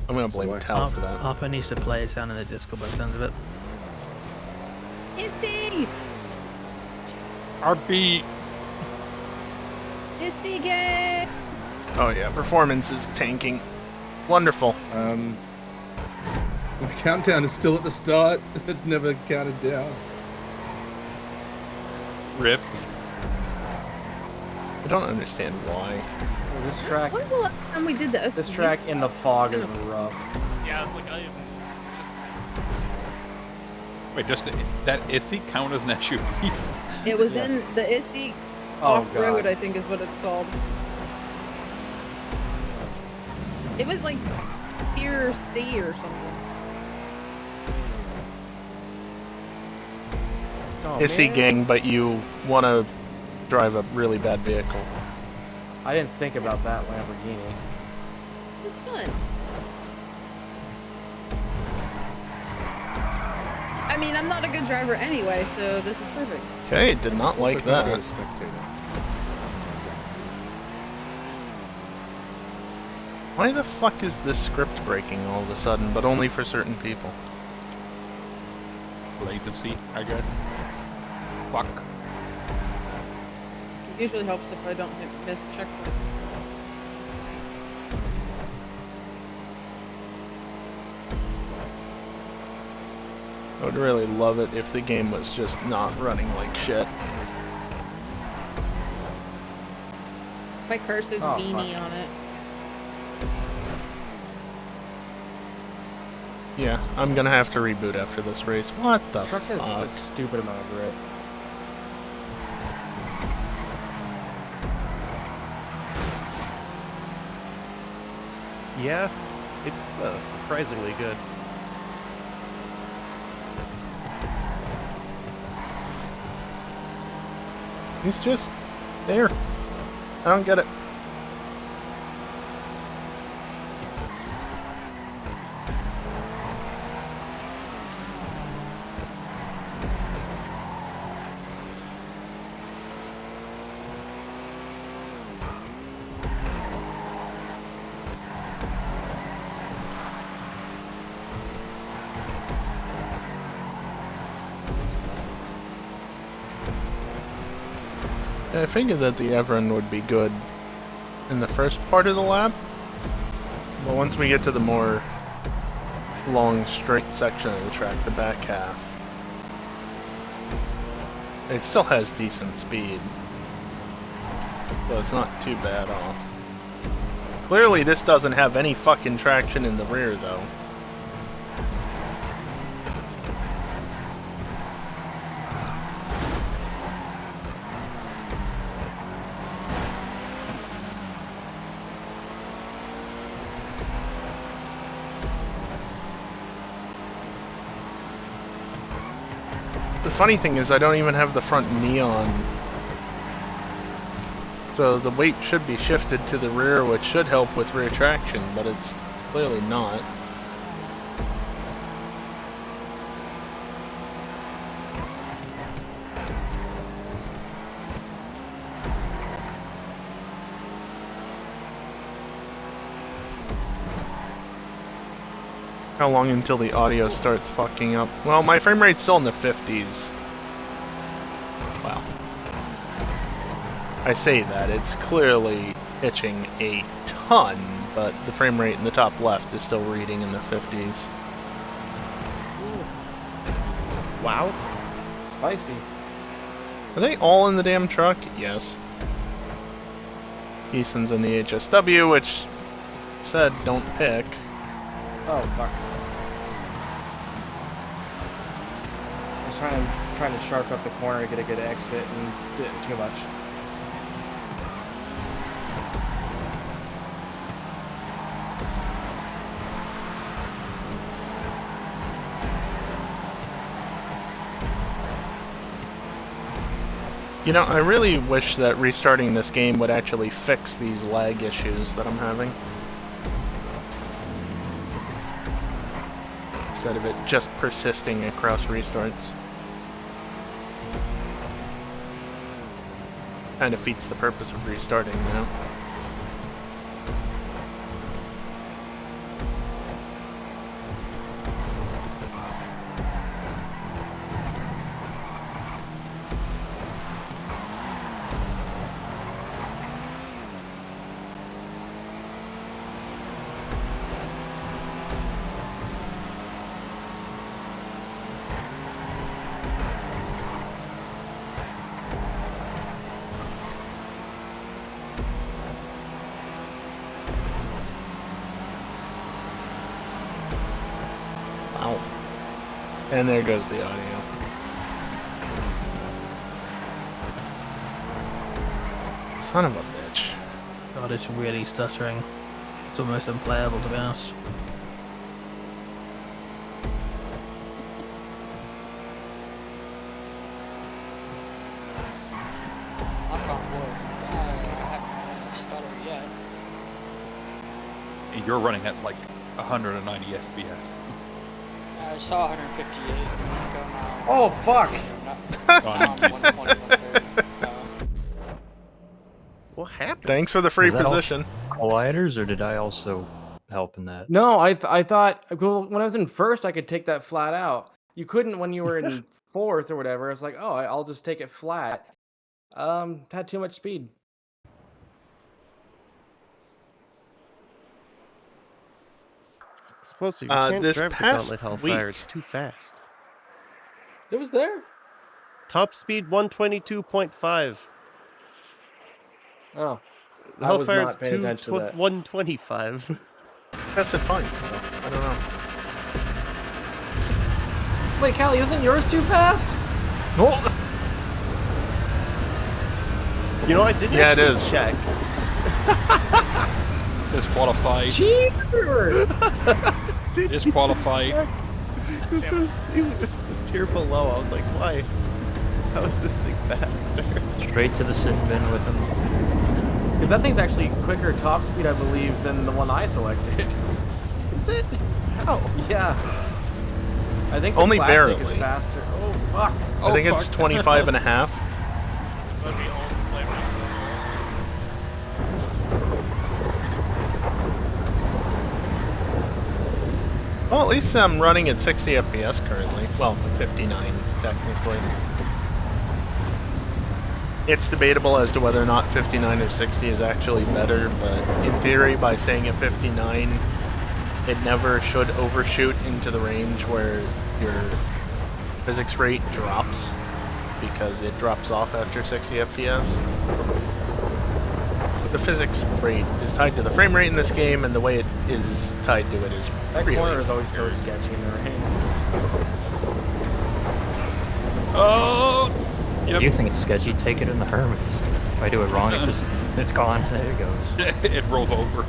I'm gonna blame Tal for that. Harper needs to play it down in the Discord by the sounds of it. Issy! RB! Issy game! Oh yeah, performance is tanking. Wonderful. My countdown is still at the start. It never counted down. Rip. I don't understand why. Well, this track. When's the last time we did this? This track in the fog is rough. Yeah, it's like I just. Wait, just that Issy count as an SUV? It was in the Issy off-road, I think is what it's called. It was like tier C or something. Oh, Issy man. gang, but you want to drive a really bad vehicle. I didn't think about that Lamborghini. It's fun. I mean, I'm not a good driver anyway, so this is perfect. Okay, did not like Also, that. spectator. Why the fuck is this script breaking all of a sudden, but only for certain people? Latency, I guess. Fuck. It usually helps if I don't miss checkpoints. I would really love it if the game was just not running like shit. My car says Oh, beanie fuck. on it. Yeah, I'm gonna have to reboot after this race. What the This truck has fuck? a stupid amount of grip. Yeah, it's surprisingly good. He's just there. I don't get it. I figured that the Everin would be good in the first part of the lap, but once we get to the more long, straight section of the track, the back half, it still has decent speed, so it's not too bad off. Clearly this doesn't have any fucking traction in the rear, though. The funny thing is I don't even have the front neon. So the weight should be shifted to the rear, which should help with rear traction, but it's clearly not. How long until the audio starts fucking up? Well, my frame rate's still in the 50s. Wow. I say that, it's clearly hitching a ton, but the frame rate in the top left is still reading in the 50s. Wow. Spicy. Are they all in the damn truck? Yes. Easton's in the HSW, which said don't pick. Oh fuck. I was trying to sharp up the corner to get a good exit and did it too much. You know, I really wish that restarting this game would actually fix these lag issues that I'm having. Instead of it just persisting across restarts. Kind of defeats the purpose of restarting, you know? And there goes the audio. Son of a bitch. God, it's really stuttering. It's almost unplayable, to be honest. Knock on wood. I haven't had any stutter yet. And you're running at like 190 FPS. I saw 158 a minute ago now. Oh, fuck! Oh, 120, 130. What happened? Thanks for the free Was that all? position. Colliders, or did I also help in that? No, I thought, well, when I was in first, I could take that flat out. You couldn't when you were in fourth or whatever. It's like, oh, I'll just take it flat. Had too much speed. Supposed to. You can't this drive the past Gauntlet Hellfire. week- It's too fast. It was there. Top speed 122.5. Oh, The I was Hellfire is not paying attention to that. 125. Tested fine, so I don't know. Wait, Callie, isn't yours too fast? Oh. You know, I didn't Yeah, it actually is. check. Disqualified. Cheater! Disqualified. This was, it was a tier below. I was like, why? How is this thing faster? Straight to the sin bin with him. Because that thing's actually quicker top speed, I believe, than the one I selected. Is it? How? Yeah. I think the Only classic barely. is faster. Oh, fuck. I think it's 25 and a half. Would be all slavery. Well, at least I'm running at 60 FPS currently. Well, 59 technically. It's debatable as to whether or not 59 or 60 is actually better, but in theory, by staying at 59, it never should overshoot into the range where your physics rate drops, because it drops off after 60 FPS. But the physics rate is tied to the frame rate in this game, and the way it is tied to it is That really corner is always so sketchy in the rain. Oh! If Yep. you think it's sketchy, take it in the Hermes. If I do it wrong, it's gone. There it goes. It rolls over.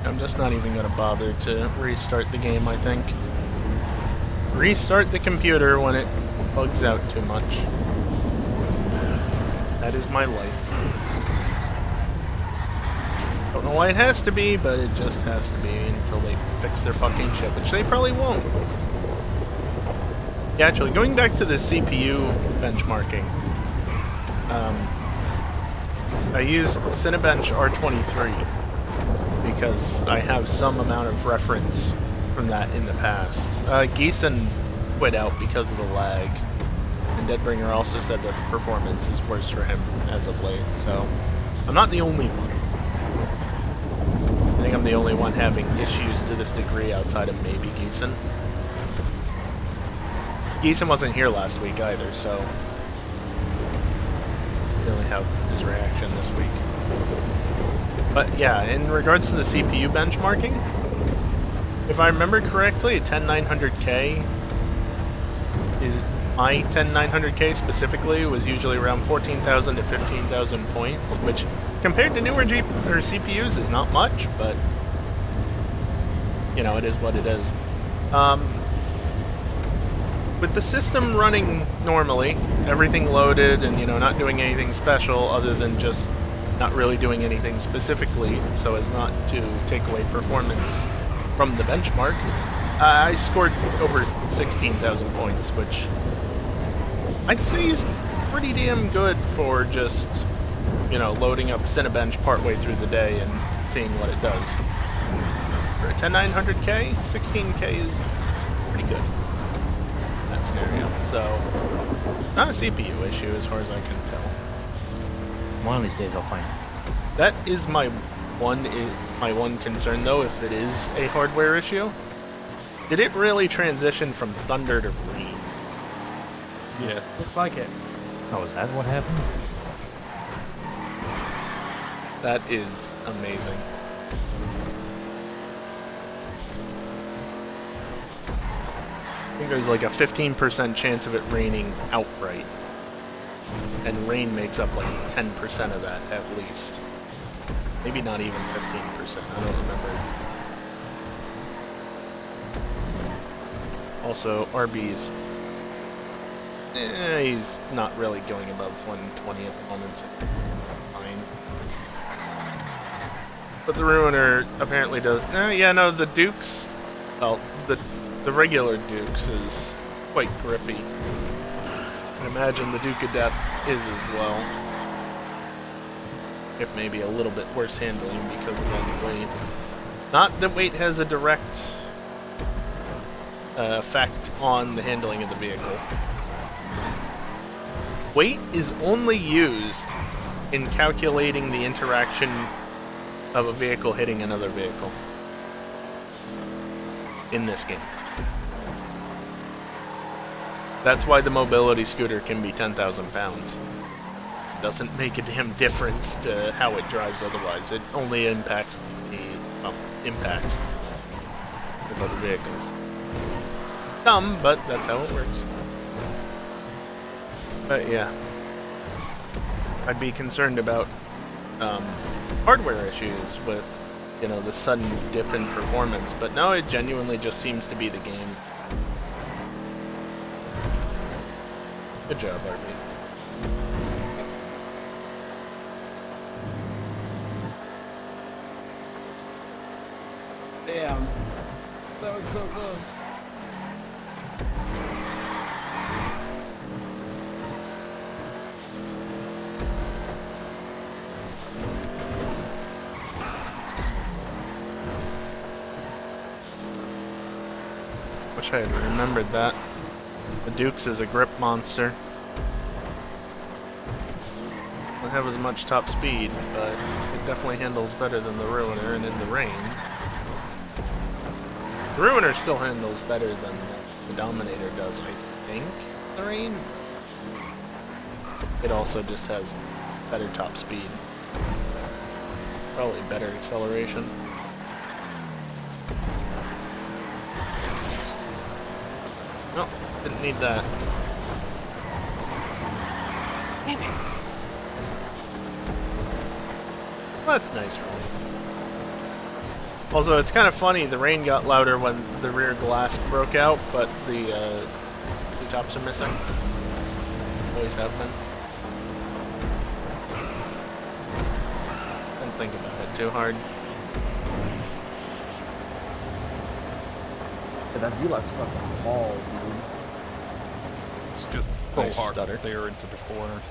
I'm just not even going to bother to restart the game, I think. Restart the computer when it bugs out too much. That is my life. Don't know why it has to be, but it just has to be until they fix their fucking shit, which they probably won't. Yeah, actually, going back to the CPU benchmarking, I used Cinebench R23 because I have some amount of reference from that in the past. Geeson quit out because of the lag, and Deadbringer also said that the performance is worse for him as of late, so I'm not the only one. I think I'm the only one having issues to this degree outside of maybe Geeson. Geeson wasn't here last week either, so I really have his reaction this week. But yeah, in regards to the CPU benchmarking, if I remember correctly, a 10900K is my 10900K specifically was usually around 14,000 to 15,000 points, which compared to newer CPUs is not much, but you know, it is what it is. With the system running normally, everything loaded and, you know, not doing anything special other than just not really doing anything specifically so as not to take away performance from the benchmark, I scored over 16,000 points, which I'd say is pretty damn good for just, you know, loading up Cinebench partway through the day and seeing what it does. For a 10900K, 16K is pretty good in that scenario. So, not a CPU issue as far as I can tell. One of these days I'll find it. That is my one concern, though, if it is a hardware issue. Did it really transition from Thunder to Green? Yes. Looks like it. Oh, is that what happened? That is amazing. I think there's like a 15% chance of it raining outright. And rain makes up like 10% of that at least. Maybe not even 15%, I don't remember. Also, RB's... he's not really going above 120 at the moment, so fine. But the Ruiner apparently does... yeah, no, the Dukes... Well, the regular Dukes is quite grippy. I imagine the Duke of Death is as well. If maybe a little bit worse handling because of all the weight. Not that weight has a direct effect on the handling of the vehicle. Weight is only used in calculating the interaction of a vehicle hitting another vehicle in this game. That's why the mobility scooter can be 10,000 pounds. It doesn't make a damn difference to how it drives otherwise. It only impacts the impacts with other vehicles. Dumb, but that's how it works. But yeah, I'd be concerned about hardware issues with, you know, the sudden dip in performance. But no, it genuinely just seems to be the game. Good job, RB. Damn. That was so close. Wish I had remembered that. The Dukes is a grip monster. Doesn't have as much top speed, but it definitely handles better than the Ruiner, and in the rain. The Ruiner still handles better than the Dominator does, I think, in the rain. It also just has better top speed. Probably better acceleration. No, didn't need that. Well, that's nice for me. Also, it's kind of funny, the rain got louder when the rear glass broke out, but the tops are missing. Always have been. Didn't think about it too hard. That view looks fucking balls, dude. It's just Nice so hard stutter. there into the corners.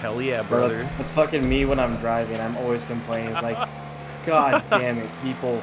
Hell yeah, brother. That's fucking me when I'm driving. I'm always complaining. It's like, God damn it, people.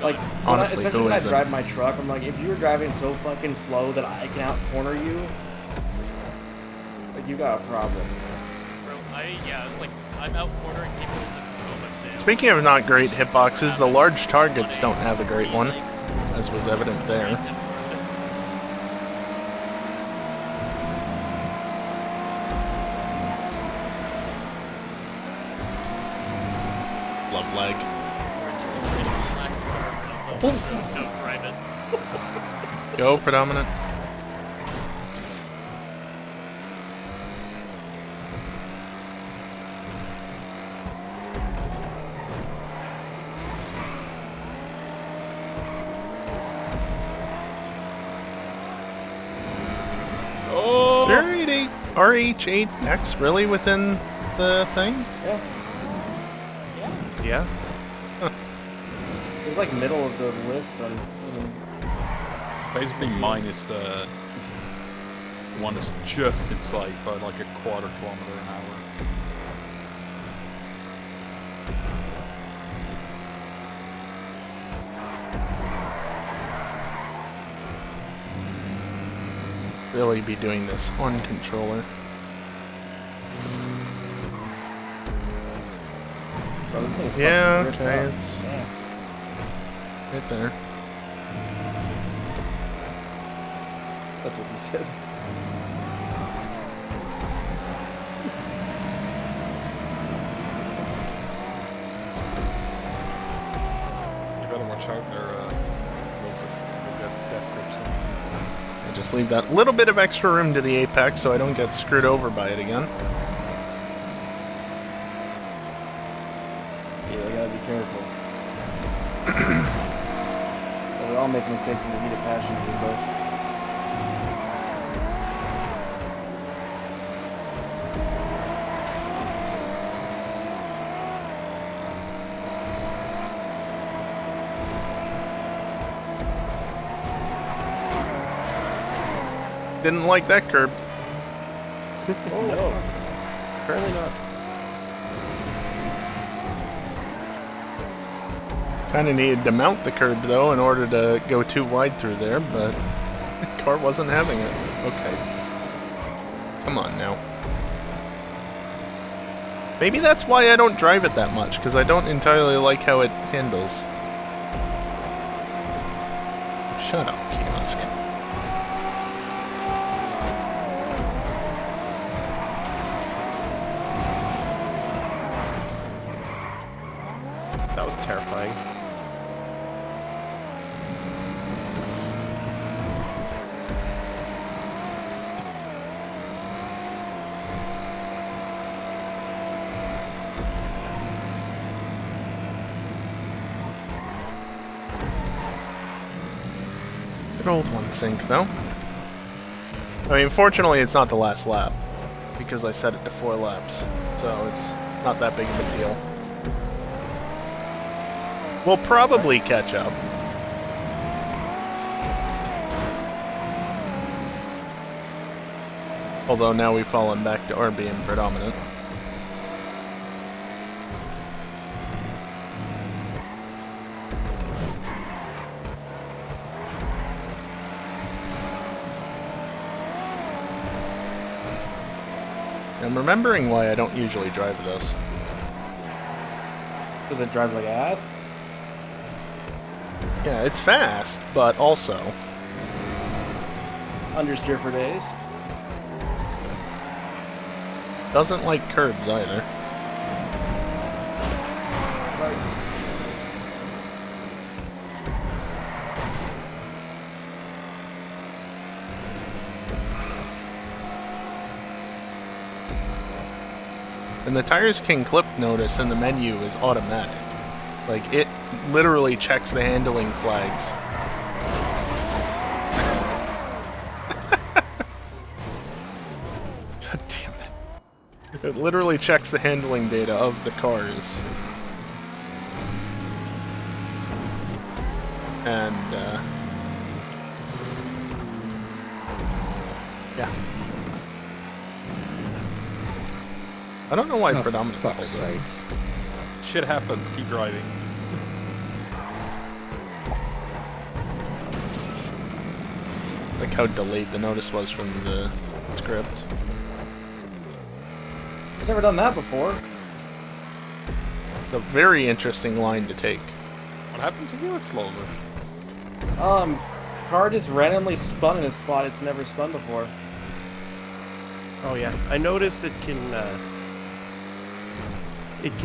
Like, Honestly, especially when I isn't? drive my truck, I'm like, if you were driving so fucking slow that I can out-corner you, like, you got a problem. Bro, it's like, I'm out cornering people with so much damage. Speaking of not great hitboxes, the large targets don't have a great one, as was evident there. Love lag. No private. Go, predominant. RH8X really within the thing? Yeah. Yeah. It was like middle of the list on. Basically, mine is the one that's just in sight by like a quarter kilometer an hour. Really be doing this on controller. Bro, this thing's Yeah, fucking ripped okay, up. it's Damn. right there. That's what he said. You better watch out there, you'll get death grips in. I just leave that little bit of extra room to the apex so I don't get screwed over by it again. Yeah, I gotta be careful. Well, we all make mistakes in the heat of passion, but. Didn't like that curb. Oh no. Apparently not. Kind of needed to mount the curb though in order to go too wide through there, but the car wasn't having it. Okay. Come on now. Maybe that's why I don't drive it that much, because I don't entirely like how it handles. Shut up, kiosk. That was terrifying. Good old one sink, though. I mean, fortunately, it's not the last lap, because I set it to 4 laps, so it's not that big of a deal. We'll probably catch up. Although now we've fallen back to our being predominant. I'm remembering why I don't usually drive this. Because it drives like ass? Yeah, it's fast, but also... Understeer for days? doesn't like curbs either. And the tires can clip notice in the menu is automatic. Like, it literally checks the handling flags. God damn it. It literally checks the handling data of the cars. And, yeah. I don't know why predominant. Fuck's sake. Shit happens, keep driving. Like how delayed the notice was from the script. He's never done that before. It's a very interesting line to take. What happened to your explosion? Car just randomly spun in a spot it's never spun before. Oh yeah, I noticed it can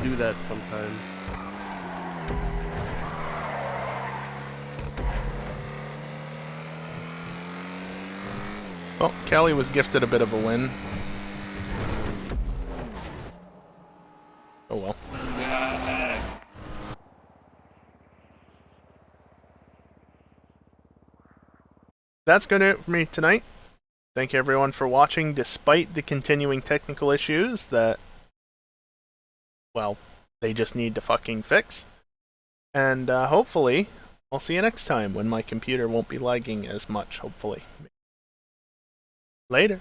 do that sometimes. Well, Callie was gifted a bit of a win. Oh well. That's gonna do it for me tonight. thank you everyone for watching, despite the continuing technical issues that, well, they just need to fucking fix. And hopefully, I'll see you next time when my computer won't be lagging as much, hopefully. Later.